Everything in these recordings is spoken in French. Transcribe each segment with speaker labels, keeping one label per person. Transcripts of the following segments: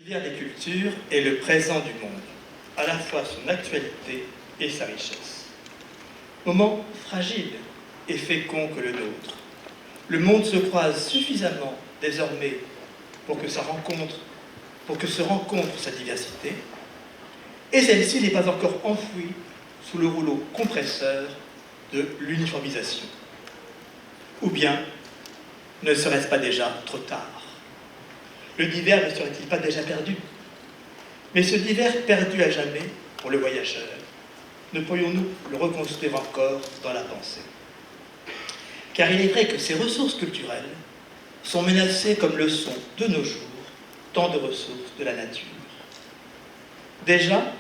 Speaker 1: L'univers des cultures est le présent du monde, à la fois son actualité et sa richesse. Moment fragile et fécond que le nôtre, le monde se croise suffisamment désormais pour que se rencontre sa diversité, et celle-ci n'est pas encore enfouie sous le rouleau compresseur de l'uniformisation. Ou bien, ne serait-ce pas déjà trop tard? Le divers ne serait-il pas déjà perdu? Mais ce divers perdu à jamais pour le voyageur, ne pourrions-nous le reconstruire encore dans la pensée? Car il est vrai que ces ressources culturelles sont menacées comme le sont de nos jours tant de ressources de la nature. Déjà,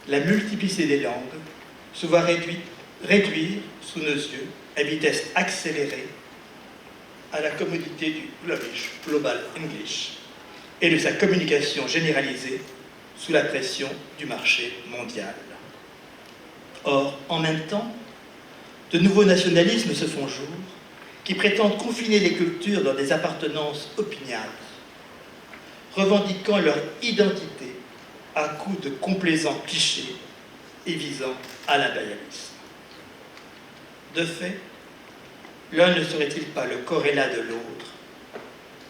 Speaker 1: la multiplicité des langues se voit réduire sous nos yeux à vitesse accélérée à la commodité du Global English et de sa communication généralisée sous la pression du marché mondial. Or, en même temps, de nouveaux nationalismes se font jour qui prétendent confiner les cultures dans des appartenances opiniâtres, revendiquant leur identité à coups de complaisants clichés et visant à l'impérialisme. De fait, l'un ne serait-il pas le corrélat de l'autre,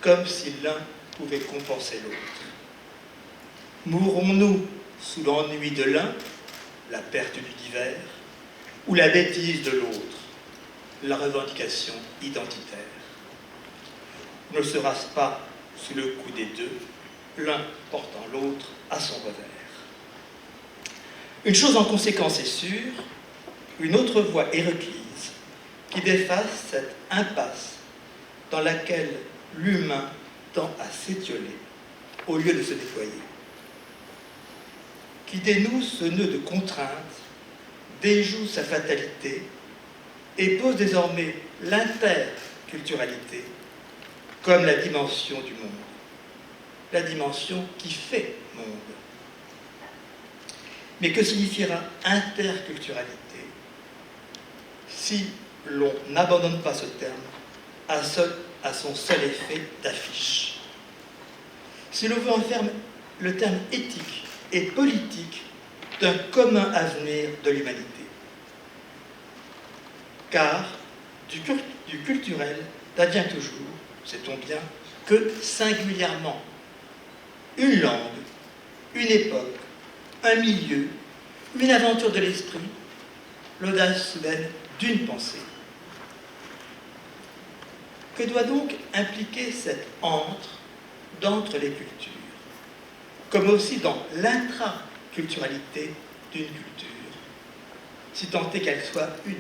Speaker 1: comme si l'un pouvait compenser l'autre? Mourrons-nous sous l'ennui de l'un, la perte du divers, ou la bêtise de l'autre, la revendication identitaire? Ne sera-ce pas sous le coup des deux, l'un portant l'autre à son revers? Une chose en conséquence est sûre, une autre voie est requise qui défasse cette impasse dans laquelle l'humain tend à s'étioler au lieu de se déployer, qui dénoue ce nœud de contrainte, déjoue sa fatalité et pose désormais l'interculturalité comme la dimension du monde, la dimension qui fait monde. Mais que signifiera interculturalité si l'on n'abandonne pas ce terme à son seul effet d'affiche? Si l'on veut en faire le terme éthique et politique d'un commun avenir de l'humanité. Car du culturel n'advient toujours, sait-on bien, que singulièrement une langue, une époque, un milieu, une aventure de l'esprit, l'audace soudaine d'une pensée. Que doit donc impliquer cette d'entre les cultures, comme aussi dans l'intraculturalité d'une culture, si tant est qu'elle soit une,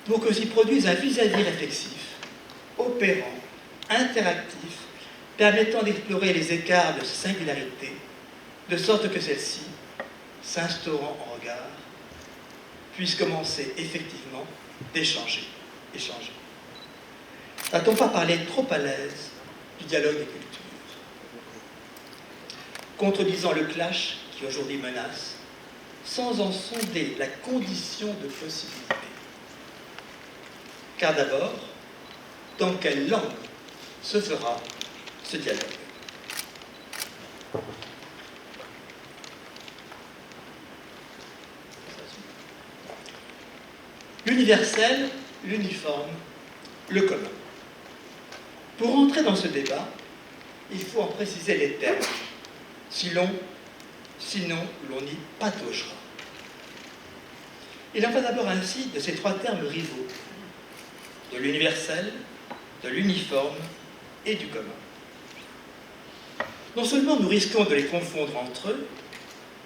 Speaker 1: pour que s'y produise un vis-à-vis réflexif, opérant, interactif, permettant d'explorer les écarts de ces singularités, de sorte que celles-ci, s'instaurant en regard, puissent commencer effectivement d'échanger. N'a-t-on pas parlé trop à l'aise du dialogue des cultures, contredisant le clash qui aujourd'hui menace, sans en sonder la condition de possibilité? Car d'abord, dans quelle langue se fera ce dialogue? L'universel, l'uniforme, le commun. Pour entrer dans ce débat, il faut en préciser les termes, sinon l'on y pataugera. Il en va d'abord ainsi de ces trois termes rivaux, de l'universel, de l'uniforme et du commun. Non seulement nous risquons de les confondre entre eux,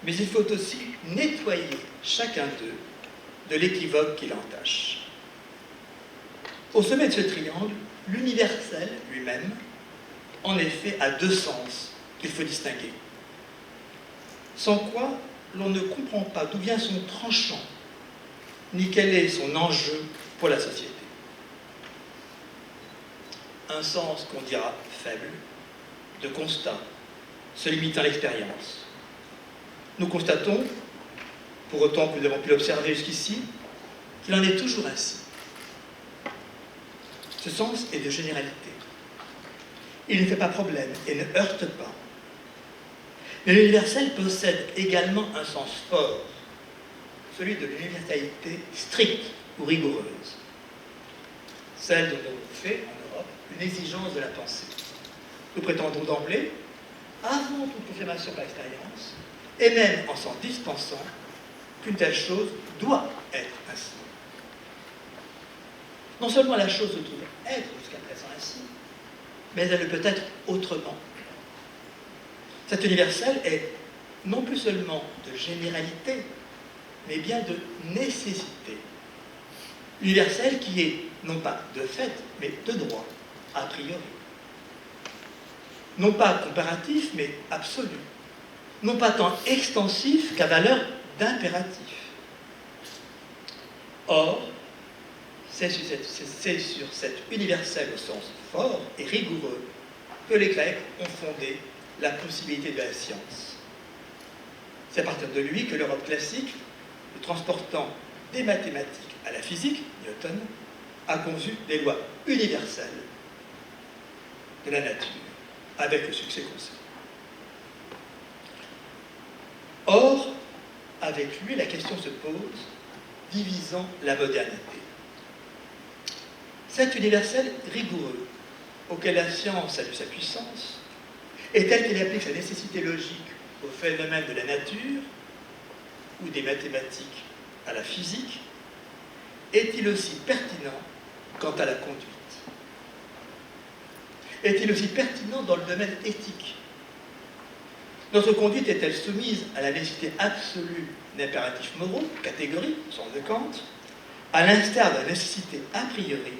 Speaker 1: mais il faut aussi nettoyer chacun d'eux de l'équivoque qui l'entache. Au sommet de ce triangle, l'universel lui-même, en effet, a deux sens qu'il faut distinguer, sans quoi l'on ne comprend pas d'où vient son tranchant, ni quel est son enjeu pour la société. Un sens qu'on dira faible, de constat, se limitant à l'expérience. Nous constatons, pour autant que nous avons pu l'observer jusqu'ici, qu'il en est toujours ainsi. Ce sens est de généralité. Il ne fait pas problème et ne heurte pas. Mais l'universel possède également un sens fort, celui de l'universalité stricte ou rigoureuse, celle dont on fait en Europe une exigence de la pensée. Nous prétendons d'emblée, avant toute confirmation par l'expérience, et même en s'en dispensant, qu'une telle chose doit être ainsi. Non seulement la chose se trouve être jusqu'à présent ainsi, mais elle ne peut être autrement. Cet universel est non plus seulement de généralité, mais bien de nécessité. Universel qui est non pas de fait, mais de droit, a priori. Non pas comparatif, mais absolu. Non pas tant extensif qu'à valeur d'impératif. Or, c'est sur cet universel au sens fort et rigoureux que les Grecs ont fondé la possibilité de la science. C'est à partir de lui que l'Europe classique, le transportant des mathématiques à la physique, Newton, a conçu des lois universelles de la nature, avec le succès conséquent. Or, avec lui, la question se pose, divisant la modernité. Cet universel rigoureux, auquel la science a dû sa puissance, et tel qu'il applique sa nécessité logique aux phénomènes de la nature, ou des mathématiques à la physique, est-il aussi pertinent quant à la conduite? Est-il aussi pertinent dans le domaine éthique? Notre conduite est-elle soumise à la nécessité absolue d'impératifs moraux, catégorie, au sens de Kant, à l'instar de la nécessité a priori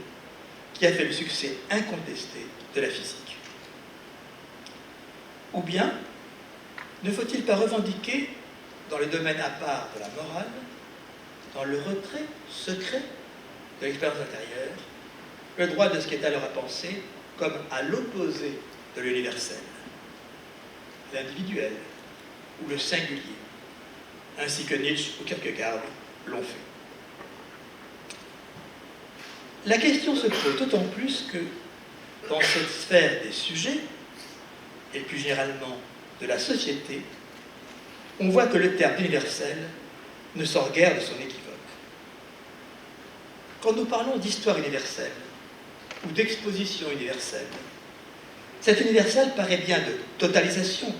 Speaker 1: qui a fait le succès incontesté de la physique? Ou bien, ne faut-il pas revendiquer, dans le domaine à part de la morale, dans le retrait secret de l'expérience intérieure, le droit de ce qui est alors à penser comme à l'opposé de l'universel, l'individuel ou le singulier, ainsi que Nietzsche ou Kierkegaard l'ont fait. La question se pose d'autant plus que, dans cette sphère des sujets, et plus généralement de la société, on voit que le terme universel ne sort guère de son équivoque. Quand nous parlons d'histoire universelle ou d'exposition universelle, cet universel paraît bien de totalisation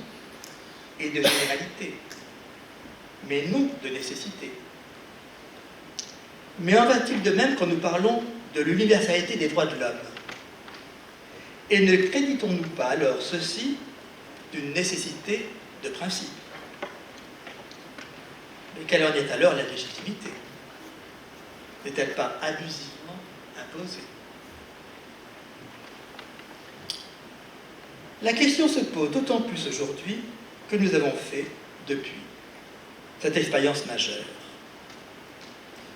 Speaker 1: et de généralité, mais non de nécessité. Mais en va-t-il de même quand nous parlons de l'universalité des droits de l'homme? Et ne créditons-nous pas alors ceci d'une nécessité de principe? Mais quelle en est alors la légitimité? N'est-elle pas abusivement imposée? La question se pose d'autant plus aujourd'hui que nous avons fait, depuis, cette expérience majeure.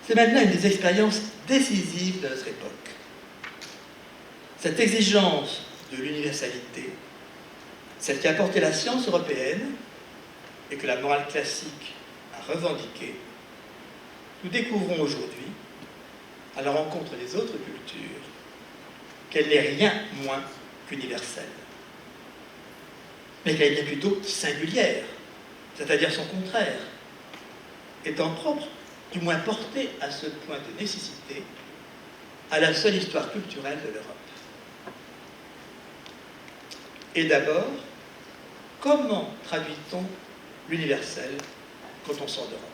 Speaker 1: C'est maintenant une des expériences décisives de notre époque. Cette exigence de l'universalité, celle qui a porté la science européenne et que la morale classique a revendiquée, nous découvrons aujourd'hui, à la rencontre des autres cultures, qu'elle n'est rien moins qu'universelle, mais qu'elle est bien plutôt singulière, c'est-à-dire son contraire, étant propre, du moins portée à ce point de nécessité, à la seule histoire culturelle de l'Europe. Et d'abord, comment traduit-on l'universel quand on sort d'Europe?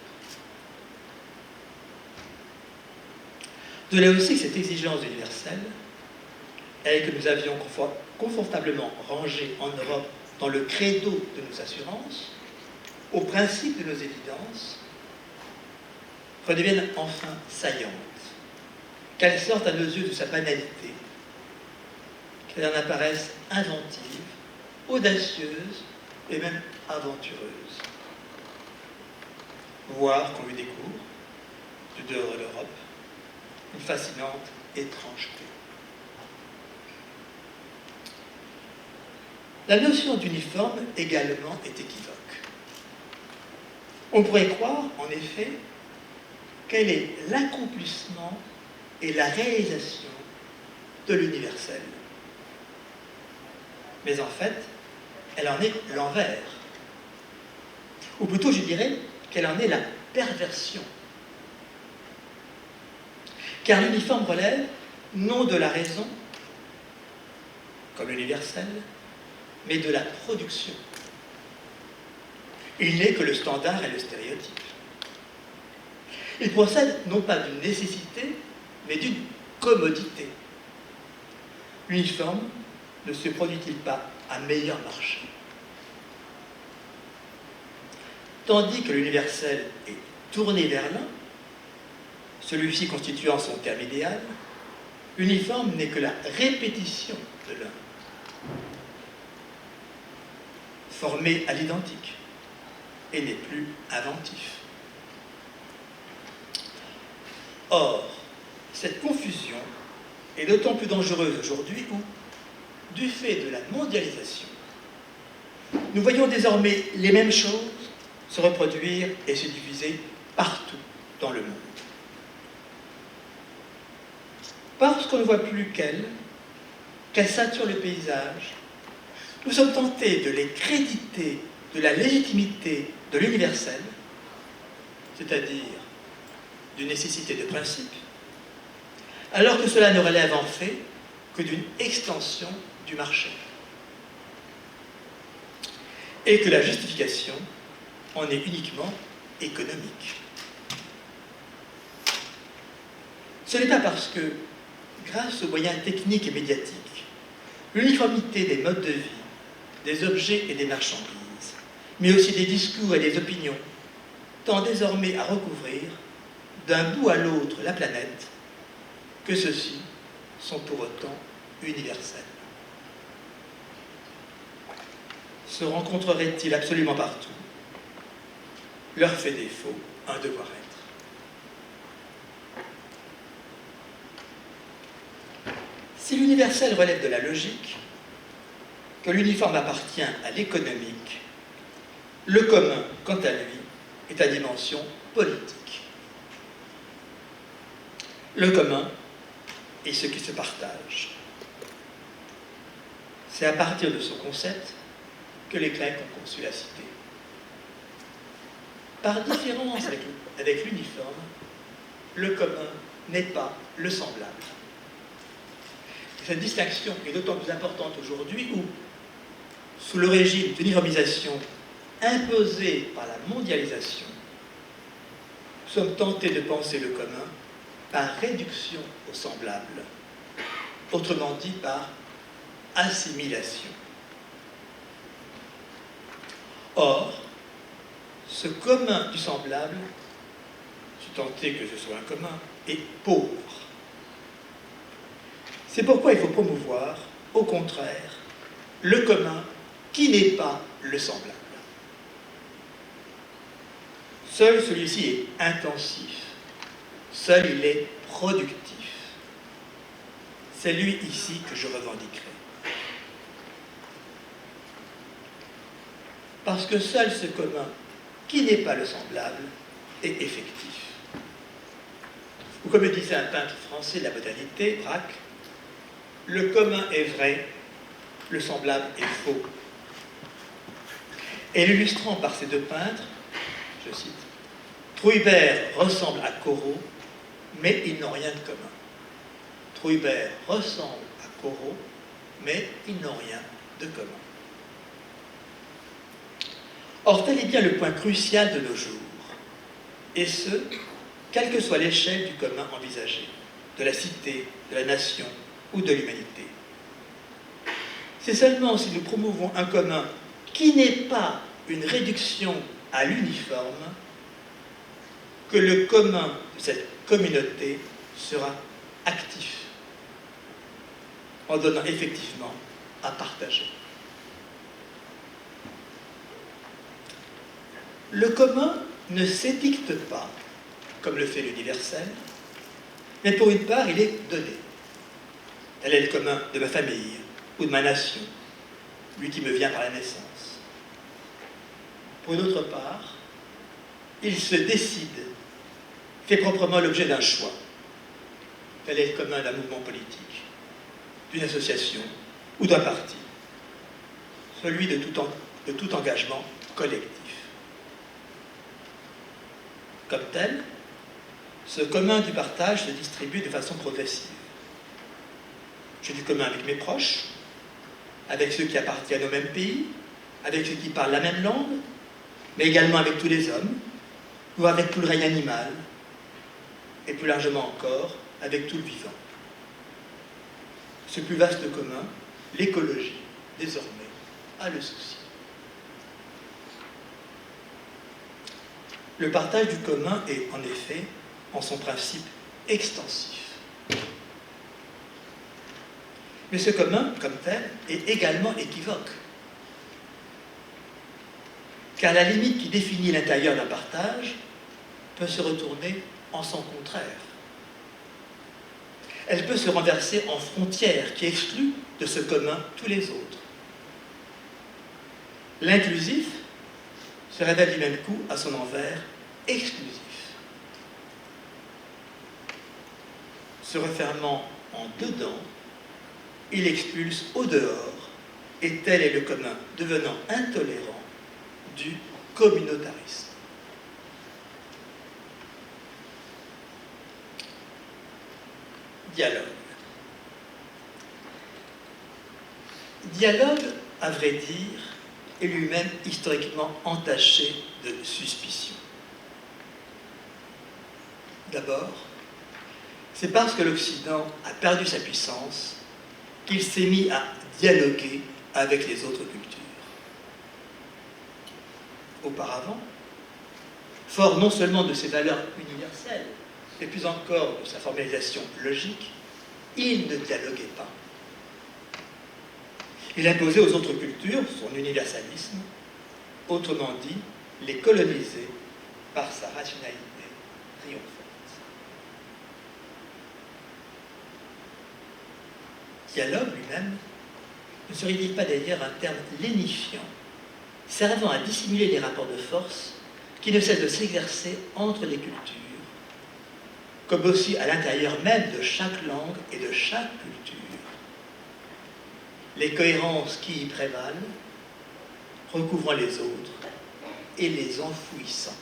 Speaker 1: De là aussi que cette exigence universelle, elle que nous avions confortablement rangée en Europe dans le credo de nos assurances, au principe de nos évidences, redevienne enfin saillante, qu'elle sorte à nos yeux de sa banalité, qu'elle en apparaisse inventive, audacieuse et même aventureuse. Voire qu'on lui découvre, du dehors de l'Europe, une fascinante étrangeté. La notion d'uniforme également est équivoque. On pourrait croire, en effet, quel est l'accomplissement et la réalisation de l'universel. mais en fait, elle en est l'envers. Ou plutôt, je dirais qu'elle en est la perversion. Car l'uniforme relève non de la raison, comme l'universel, mais de la production. Il n'est que le standard et le stéréotype. Il procède non pas d'une nécessité, mais d'une commodité. L'uniforme ne se produit-il pas à meilleur marché? Tandis que l'universel est tourné vers l'un, celui-ci constituant son terme idéal, l'uniforme n'est que la répétition de l'un, formé à l'identique, et n'est plus inventif. Or, cette confusion est d'autant plus dangereuse aujourd'hui où, du fait de la mondialisation, nous voyons désormais les mêmes choses se reproduire et se diffuser partout dans le monde. Parce qu'on ne voit plus qu'elles saturent le paysage, nous sommes tentés de les créditer de la légitimité de l'universel, c'est-à-dire d'une nécessité de principe, alors que cela ne relève en fait que d'une extension du marché. Et que la justification en est uniquement économique. Ce n'est pas parce que, grâce aux moyens techniques et médiatiques, l'uniformité des modes de vie, des objets et des marchandises, mais aussi des discours et des opinions, tend désormais à recouvrir d'un bout à l'autre la planète, que ceux-ci sont pour autant universels. Se rencontreraient-ils absolument partout? Leur fait défaut un devoir-être. Si l'universel relève de la logique, que l'uniforme appartient à l'économique, le commun, quant à lui, est à dimension politique. Le commun est ce qui se partage. C'est à partir de ce concept que les Grecs ont conçu la cité. Par différence avec l'uniforme, le commun n'est pas le semblable. Cette distinction est d'autant plus importante aujourd'hui où, sous le régime d'uniformisation imposé par la mondialisation, nous sommes tentés de penser le commun par réduction au semblable, autrement dit par assimilation. Or, ce commun du semblable, je suis tenté que ce soit un commun, est pauvre. C'est pourquoi il faut promouvoir, au contraire, le commun qui n'est pas le semblable. Seul celui-ci est intensif, seul il est productif. C'est lui ici que je revendiquerai. Parce que seul ce commun qui n'est pas le semblable est effectif. Ou comme le disait un peintre français de la modernité, Braque, le commun est vrai, le semblable est faux. Et l'illustrant par ces deux peintres, je cite, Trouillebert ressemble à Corot, mais ils n'ont rien de commun. Trouillebert ressemble à Corot, mais ils n'ont rien de commun. Or, tel est bien le point crucial de nos jours, et ce, quelle que soit l'échelle du commun envisagé, de la cité, de la nation ou de l'humanité. C'est seulement si nous promouvons un commun qui n'est pas une réduction à l'uniforme que le commun de cette communauté sera actif, en donnant effectivement à partager. Le commun ne s'édicte pas, comme le fait l'universel, mais pour une part, il est donné. Tel est le commun de ma famille ou de ma nation, lui qui me vient par la naissance. Pour une autre part, il se décide, fait proprement l'objet d'un choix. Tel est le commun d'un mouvement politique, d'une association ou d'un parti. celui de tout engagement collectif. Comme tel, ce commun du partage se distribue de façon progressive. J'ai du commun avec mes proches, avec ceux qui appartiennent au même pays, avec ceux qui parlent la même langue, mais également avec tous les hommes, ou avec tout le règne animal, et plus largement encore, avec tout le vivant. Ce plus vaste commun, l'écologie, désormais, a le souci. Le partage du commun est, en effet, en son principe, extensif. Mais ce commun, comme tel, est également équivoque. Car la limite qui définit l'intérieur d'un partage peut se retourner en son contraire. Elle peut se renverser en frontière qui exclut de ce commun tous les autres. L'inclusif se révèle du même coup à son envers exclusif. Se refermant en dedans, il expulse au dehors, et tel est le commun devenant intolérant du communautarisme. Dialogue. Dialogue, à vrai dire, est lui-même historiquement entaché de suspicion. D'abord, c'est parce que l'Occident a perdu sa puissance qu'il s'est mis à dialoguer avec les autres cultures. Auparavant, fort non seulement de ses valeurs universelles, mais plus encore de sa formalisation logique, il ne dialoguait pas. Il imposait aux autres cultures son universalisme, autrement dit, les coloniser par sa rationalité triomphante. Dialogue lui-même ne serait-il pas d'ailleurs un terme lénifiant, servant à dissimuler les rapports de force qui ne cessent de s'exercer entre les cultures, comme aussi à l'intérieur même de chaque langue et de chaque culture. Les cohérences qui y prévalent, recouvrant les autres et les enfouissant.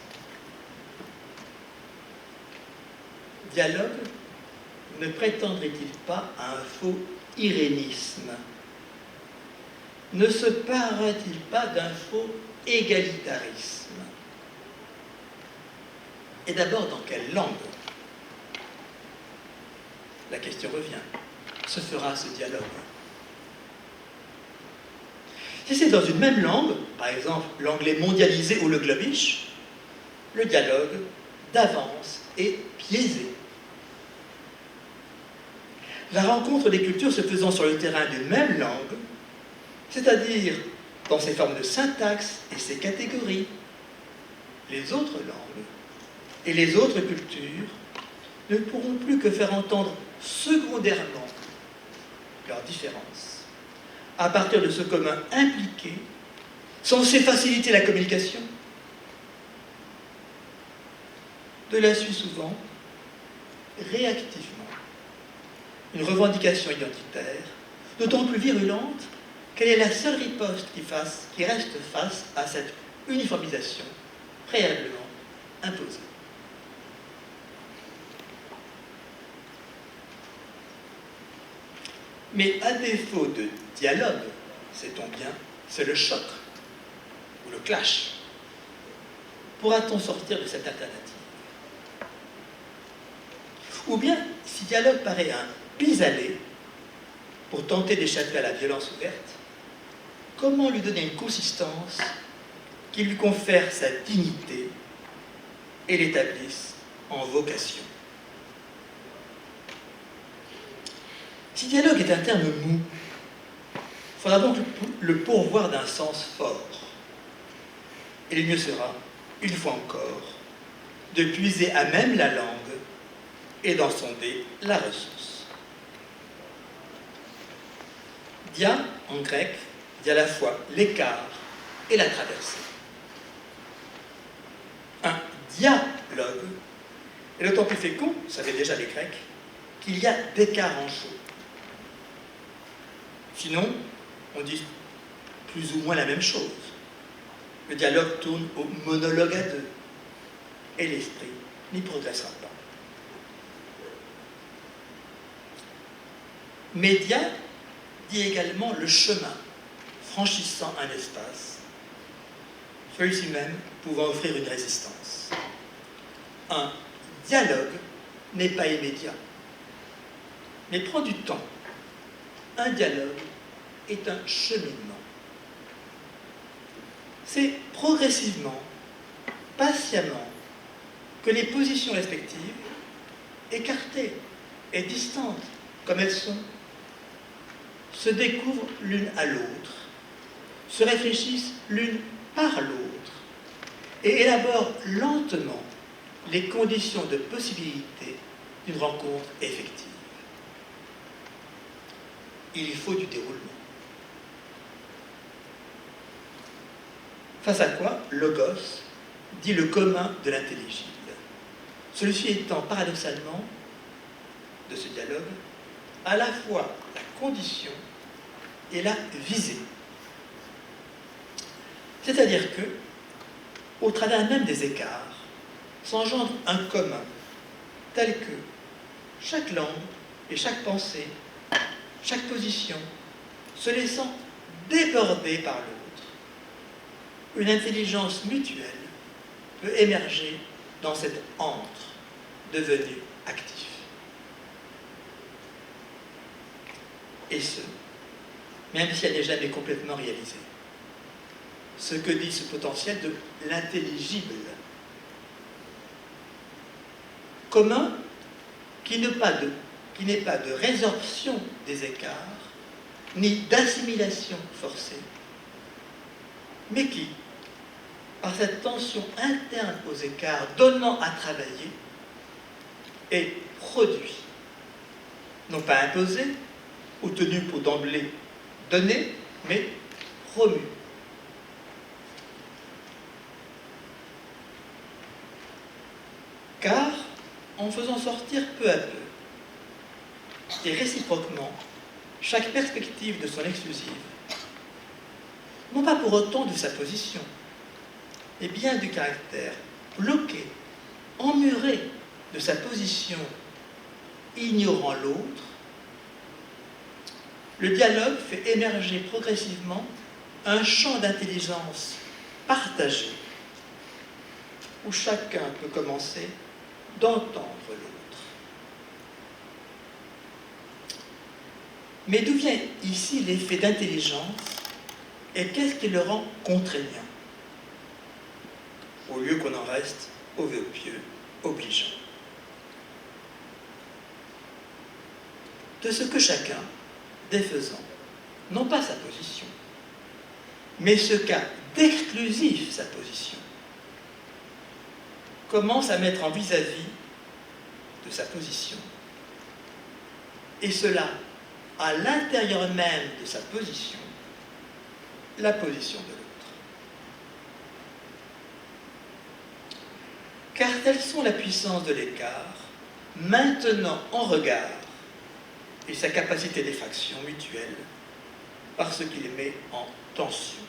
Speaker 1: Dialogue ne prétendrait-il pas à un faux irénisme? Ne se parlerait-il pas d'un faux égalitarisme? Et d'abord, dans quelle langue? La question revient. Se fera ce dialogue? Si c'est dans une même langue, par exemple l'anglais mondialisé ou le globish, le dialogue d'avance est biaisé. La rencontre des cultures se faisant sur le terrain d'une même langue, c'est-à-dire dans ses formes de syntaxe et ses catégories, les autres langues et les autres cultures ne pourront plus que faire entendre secondairement leurs différences à partir de ce commun impliqué, censé faciliter la communication. De là suit souvent, réactivement, une revendication identitaire, d'autant plus virulente qu'elle est la seule riposte qui reste face à cette uniformisation préalablement imposée. Mais à défaut de dialogue, sait-on bien, c'est le choc ou le clash. Pourra-t-on sortir de cette alternative? Ou bien, si dialogue paraît un pis-aller pour tenter d'échapper à la violence ouverte, comment lui donner une consistance qui lui confère sa dignité et l'établisse en vocation? Si dialogue est un terme mou, il faudra donc le pourvoir d'un sens fort. Et le mieux sera, une fois encore, de puiser à même la langue et d'en sonder la ressource. Dia, en grec, dit à la fois l'écart et la traversée. Un dialogue est d'autant plus fécond, vous savez déjà les Grecs, qu'il y a d'écart en chaud. Sinon, on dit plus ou moins la même chose. Le dialogue tourne au monologue à deux, et l'esprit n'y progressera pas. Média dit également le chemin franchissant un espace, celui-ci même pouvant offrir une résistance. Un dialogue n'est pas immédiat, mais prend du temps. Un dialogue est un cheminement. C'est progressivement, patiemment, que les positions respectives, écartées et distantes comme elles sont, se découvrent l'une à l'autre, se réfléchissent l'une par l'autre et élaborent lentement les conditions de possibilité d'une rencontre effective. Il faut du déroulement. Face à quoi Logos dit le commun de l'intelligible. Celui-ci étant paradoxalement, de ce dialogue, à la fois la condition et la visée. C'est-à-dire que, au travers même des écarts, s'engendre un commun tel que chaque langue et chaque pensée, chaque position, se laissant déborder par l'autre, une intelligence mutuelle peut émerger dans cet antre devenu actif. Et ce, même si elle n'est jamais complètement réalisée. Ce que dit ce potentiel de l'intelligible. Commun qui n'est pas de résorption des écarts, ni d'assimilation forcée, mais qui, par cette tension interne aux écarts donnant à travailler, est produit, non pas imposé, ou tenu pour d'emblée donné, mais promu. Car, en faisant sortir peu à peu, et réciproquement, chaque perspective de son exclusive, non pas pour autant de sa position, mais bien du caractère bloqué, emmuré de sa position, ignorant l'autre, le dialogue fait émerger progressivement un champ d'intelligence partagé, où chacun peut commencer d'entendre l'autre. Mais d'où vient ici l'effet d'intelligence et qu'est-ce qui le rend contraignant, au lieu qu'on en reste au vœu pieux, obligeant? De ce que chacun, défaisant, non pas sa position, mais ce qu'a d'exclusif sa position, commence à mettre en vis-à-vis de sa position, et cela à l'intérieur même de sa position, la position de l'autre. Car telles sont la puissance de l'écart, maintenant en regard, et sa capacité d'effraction mutuelle, parce qu'il les met en tension.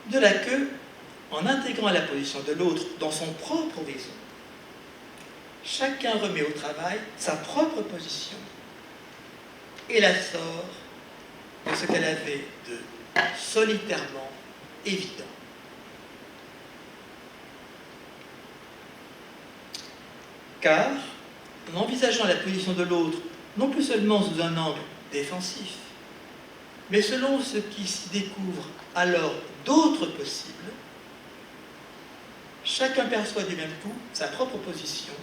Speaker 1: De là que, en intégrant la position de l'autre dans son propre horizon, chacun remet au travail sa propre position et la sort de ce qu'elle avait de solitairement évident. Car, en envisageant la position de l'autre, non plus seulement sous un angle défensif, mais selon ce qui s'y découvre alors d'autres possibles, chacun perçoit du même coup sa propre position,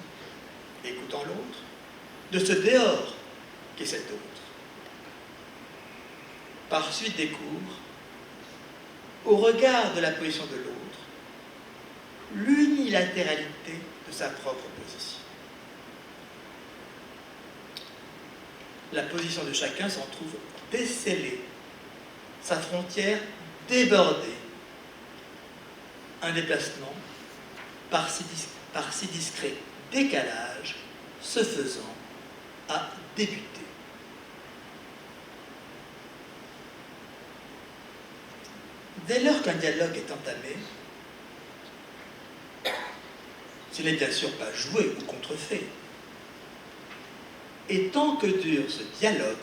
Speaker 1: écoutant l'autre, de ce dehors qu'est cet autre. Par suite découvre, au regard de la position de l'autre, l'unilatéralité de sa propre position. La position de chacun s'en trouve décellée, sa frontière débordée, un déplacement par si discret décalage se faisant à débuter. dès lors qu'un dialogue est entamé, s'il n'est bien sûr pas joué ou contrefait, et tant que dure ce dialogue,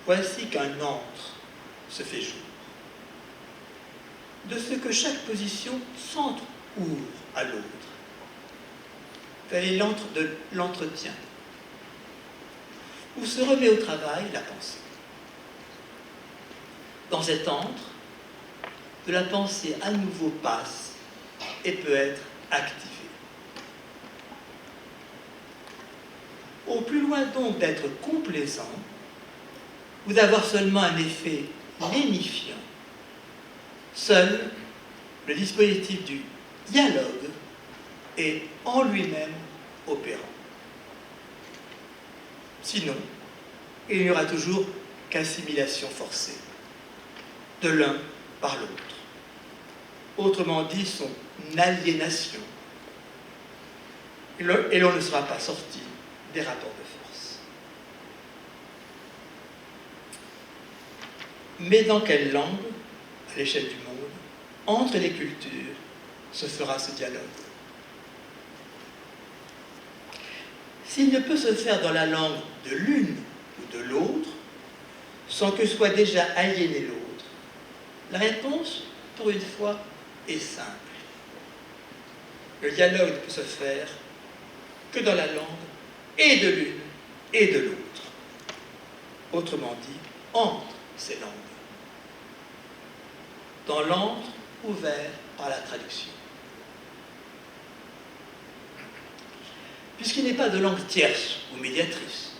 Speaker 1: voici qu'un entre se fait jour, de ce que chaque position s'entre-ouvre à l'autre. Tel est l'antre de l'entretien, où se remet au travail la pensée. Dans cet antre, de la pensée à nouveau passe et peut être activée. Au plus loin donc d'être complaisant, ou d'avoir seulement un effet lénifiant, seul le dispositif du dialogue est en lui-même opérant. Sinon, il n'y aura toujours qu'assimilation forcée, de l'un par l'autre. Autrement dit, son aliénation. Et l'on ne sera pas sorti des rapports de force. Mais dans quelle langue, à l'échelle du monde, entre les cultures, se fera ce dialogue? S'il ne peut se faire dans la langue de l'une ou de l'autre, sans que soit déjà aliéné l'autre, la réponse, pour une fois, est simple. Le dialogue ne peut se faire que dans la langue et de l'une et de l'autre. Autrement dit, entre ces langues. Dans l'antre ouvert par la traduction. Puisqu'il n'est pas de langue tierce ou médiatrice,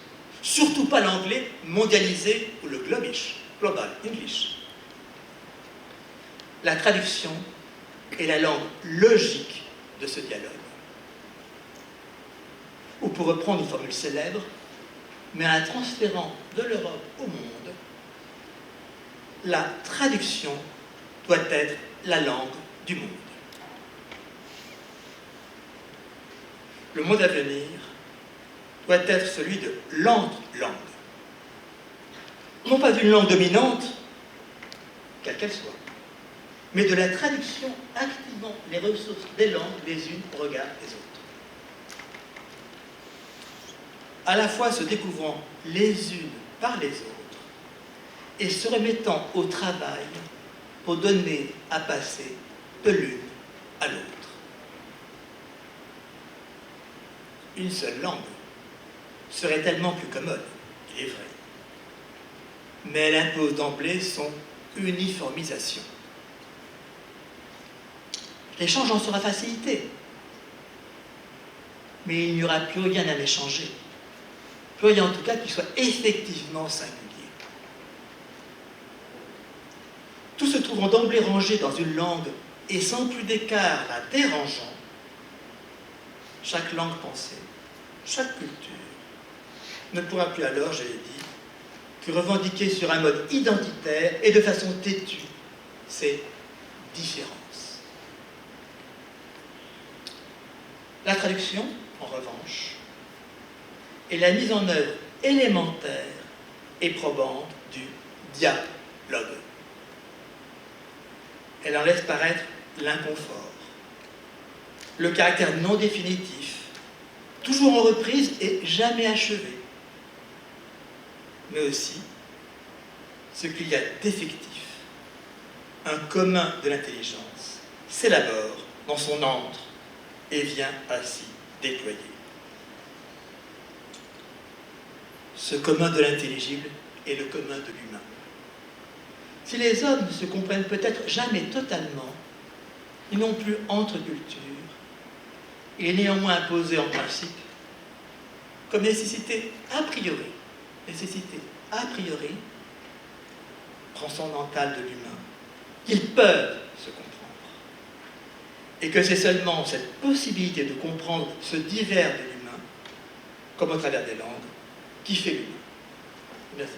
Speaker 1: surtout pas l'anglais mondialisé ou le globish, global English. La traduction est la langue logique de ce dialogue. Ou pour reprendre une formule célèbre, mais en la transférant de l'Europe au monde, la traduction doit être la langue du monde. Le monde à venir doit être celui de l'entre-langue. Non pas d'une langue dominante, quelle qu'elle soit, mais de la traduction activant les ressources des langues les unes au regard des autres. À la fois se découvrant les unes par les autres et se remettant au travail pour donner à passer de l'une à l'autre. Une seule langue serait tellement plus commode, il est vrai, mais elle impose d'emblée son uniformisation. L'échange en sera facilité, mais il n'y aura plus rien à échanger, plus rien en tout cas qui soit effectivement singulier. Tout se trouvant d'emblée rangé dans une langue et sans plus d'écart la dérangeant, chaque langue pensée, chaque culture, ne pourra plus alors, je l'ai dit, que revendiquer sur un mode identitaire et de façon têtue ces différences. La traduction, en revanche, est la mise en œuvre élémentaire et probante du dialogue. Elle en laisse paraître l'inconfort, le caractère non définitif, toujours en reprise et jamais achevé, mais aussi ce qu'il y a d'effectif, un commun de l'intelligence, s'élabore dans son antre et vient ainsi déployer. Ce commun de l'intelligible est le commun de l'humain. Si les hommes ne se comprennent peut-être jamais totalement, ils n'ont plus entre cultures, il est néanmoins imposé en principe comme nécessité a priori transcendantale de l'humain, qu'ils peuvent se comprendre. Et que c'est seulement cette possibilité de comprendre ce divers de l'humain, comme au travers des langues, qui fait l'humain. Merci.